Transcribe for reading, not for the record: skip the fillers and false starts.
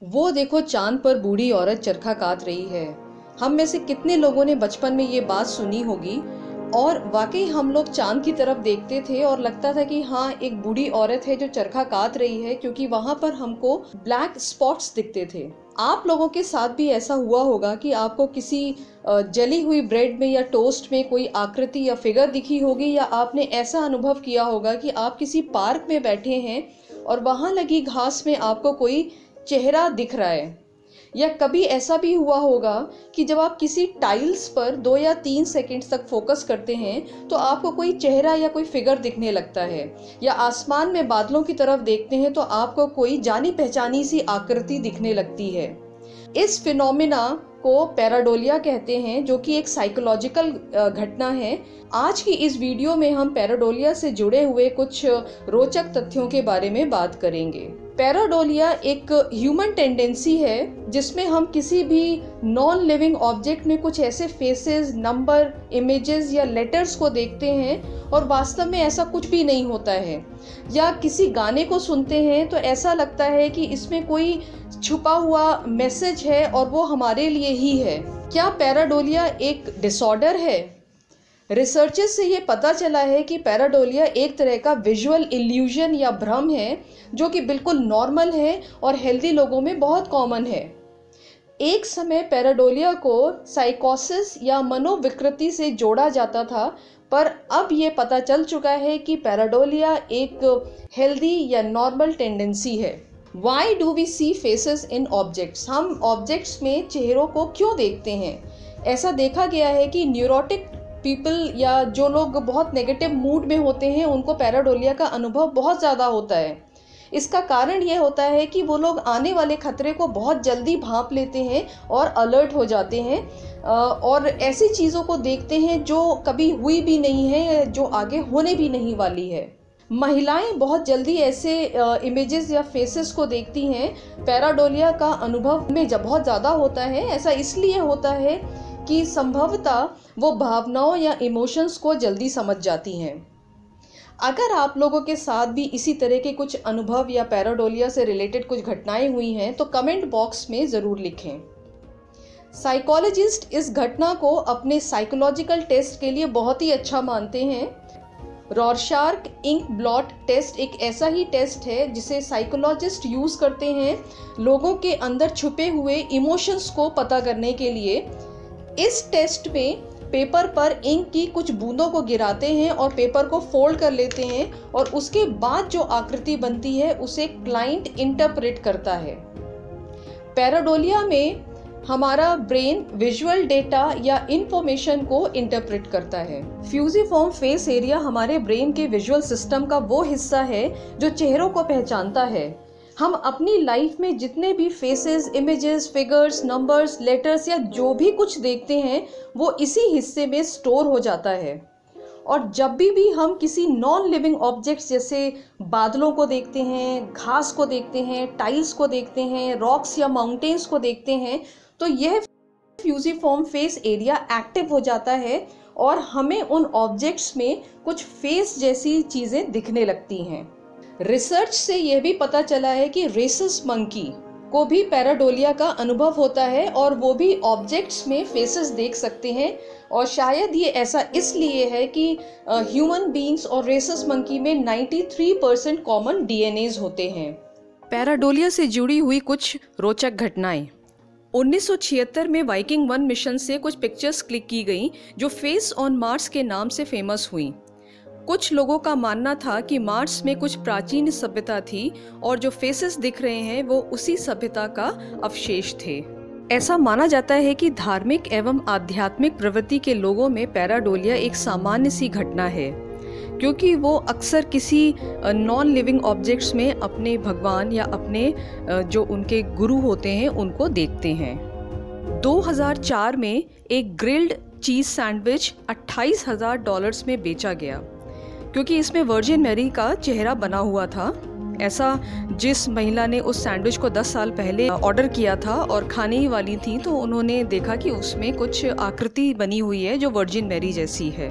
वो देखो चांद पर बूढ़ी औरत चरखा कात रही है। हम में से कितने लोगों ने बचपन में ये बात सुनी होगी। और वाकई हम लोग चांद की तरफ देखते थे और लगता था कि हाँ, एक बूढ़ी औरत है जो चरखा कात रही है, क्योंकि वहां पर हमको ब्लैक स्पॉट्स दिखते थे। आप लोगों के साथ भी ऐसा हुआ होगा कि आपको किसी जली हुई ब्रेड में या टोस्ट में कोई आकृति या फिगर दिखी होगी, या आपने ऐसा अनुभव किया होगा कि आप किसी पार्क में बैठे हैं और वहां लगी घास में आपको कोई चेहरा दिख रहा है। या कभी ऐसा भी हुआ होगा कि जब आप किसी टाइल्स पर 2 या 3 सेकंड तक फोकस करते हैं तो आपको कोई चेहरा या कोई फिगर दिखने लगता है। या आसमान में बादलों की तरफ देखते हैं तो आपको कोई जानी पहचानी सी आकृति दिखने लगती है। इस फिनोमिना को पैराडोलिया कहते हैं, जो कि एक साइकोलॉजिकल घटना है। आज की इस वीडियो में हम पैराडोलिया से जुड़े हुए कुछ रोचक तथ्यों के बारे में बात करेंगे। पैराडोलिया एक ह्यूमन टेंडेंसी है जिसमें हम किसी भी नॉन लिविंग ऑब्जेक्ट में कुछ ऐसे फेसेस, नंबर, इमेजेस या लेटर्स को देखते हैं और वास्तव में ऐसा कुछ भी नहीं होता है। या किसी गाने को सुनते हैं तो ऐसा लगता है कि इसमें कोई छुपा हुआ मैसेज है और वो हमारे लिए ही है। क्या पैराडोलिया एक डिसऑर्डर है? रिसर्चेस से ये पता चला है कि पैराडोलिया एक तरह का विजुअल इल्यूजन या भ्रम है, जो कि बिल्कुल नॉर्मल है और हेल्दी लोगों में बहुत कॉमन है। एक समय पैराडोलिया को साइकोसिस या मनोविकृति से जोड़ा जाता था, पर अब ये पता चल चुका है कि पैराडोलिया एक हेल्दी या नॉर्मल टेंडेंसी है। Why do we see faces in objects? हम ऑब्जेक्ट्स में चेहरों को क्यों देखते हैं? ऐसा देखा गया है कि न्यूरोटिक पीपल या जो लोग बहुत नेगेटिव मूड में होते हैं उनको पैराडोलिया का अनुभव बहुत ज़्यादा होता है। इसका कारण ये होता है कि वो लोग आने वाले खतरे को बहुत जल्दी भांप लेते हैं और अलर्ट हो जाते हैं और ऐसी चीज़ों को देखते हैं जो कभी हुई भी नहीं है, जो आगे होने भी नहीं वाली है। महिलाएं बहुत जल्दी ऐसे इमेजेस या फेसेस को देखती हैं। पैराडोलिया का अनुभव में जब बहुत ज़्यादा होता है, ऐसा इसलिए होता है कि संभवतः वो भावनाओं या इमोशंस को जल्दी समझ जाती हैं। अगर आप लोगों के साथ भी इसी तरह के कुछ अनुभव या पैराडोलिया से रिलेटेड कुछ घटनाएं हुई हैं तो कमेंट बॉक्स में ज़रूर लिखें। साइकोलॉजिस्ट इस घटना को अपने साइकोलॉजिकल टेस्ट के लिए बहुत ही अच्छा मानते हैं। रॉरशार्क इंक ब्लॉट टेस्ट एक ऐसा ही टेस्ट है जिसे साइकोलॉजिस्ट यूज़ करते हैं लोगों के अंदर छुपे हुए इमोशंस को पता करने के लिए। इस टेस्ट में पेपर पर इंक की कुछ बूंदों को गिराते हैं और पेपर को फोल्ड कर लेते हैं और उसके बाद जो आकृति बनती है उसे क्लाइंट इंटरप्रेट करता है। पैराडोलिया में हमारा ब्रेन विजुअल डेटा या इंफॉर्मेशन को इंटरप्रेट करता है। फ्यूजिफॉर्म फेस एरिया हमारे ब्रेन के विजुअल सिस्टम का वो हिस्सा है जो चेहरों को पहचानता है। हम अपनी लाइफ में जितने भी faces, images, figures, numbers, letters या जो भी कुछ देखते हैं वो इसी हिस्से में स्टोर हो जाता है। और जब भी हम किसी नॉन लिविंग ऑब्जेक्ट्स जैसे बादलों को देखते हैं, घास को देखते हैं, टाइल्स को देखते हैं, रॉक्स या माउंटेन्स को देखते हैं, तो यह फ्यूजिफॉर्म फेस एरिया एक्टिव हो जाता है और हमें उन ऑब्जेक्ट्स में कुछ फेस जैसी चीज़ें दिखने लगती हैं। रिसर्च से यह भी पता चला है कि रेसस मंकी को भी पैराडोलिया का अनुभव होता है और वो भी ऑब्जेक्ट्स में फेसेस देख सकते हैं। और शायद ये ऐसा इसलिए है कि ह्यूमन बीइंग्स और रेसस मंकी में 93% कॉमन डीएनएज होते हैं। पैराडोलिया से जुड़ी हुई कुछ रोचक घटनाएं। 1976 में वाइकिंग 1 मिशन से कुछ पिक्चर्स क्लिक की गई जो फेस ऑन मार्स के नाम से फेमस हुई। कुछ लोगों का मानना था कि मार्स में कुछ प्राचीन सभ्यता थी और जो फेसेस दिख रहे हैं वो उसी सभ्यता का अवशेष थे। ऐसा माना जाता है कि धार्मिक एवं आध्यात्मिक प्रवृत्ति के लोगों में पैराडोलिया एक सामान्य सी घटना है, क्योंकि वो अक्सर किसी नॉन लिविंग ऑब्जेक्ट्स में अपने भगवान या अपने जो उनके गुरु होते हैं उनको देखते हैं। 2004 में एक ग्रिल्ड चीज़ सैंडविच $28,000 में बेचा गया, क्योंकि इसमें वर्जिन मैरी का चेहरा बना हुआ था। ऐसा जिस महिला ने उस सैंडविच को 10 साल पहले ऑर्डर किया था और खाने ही वाली थी, तो उन्होंने देखा कि उसमें कुछ आकृति बनी हुई है जो वर्जिन मैरी जैसी है।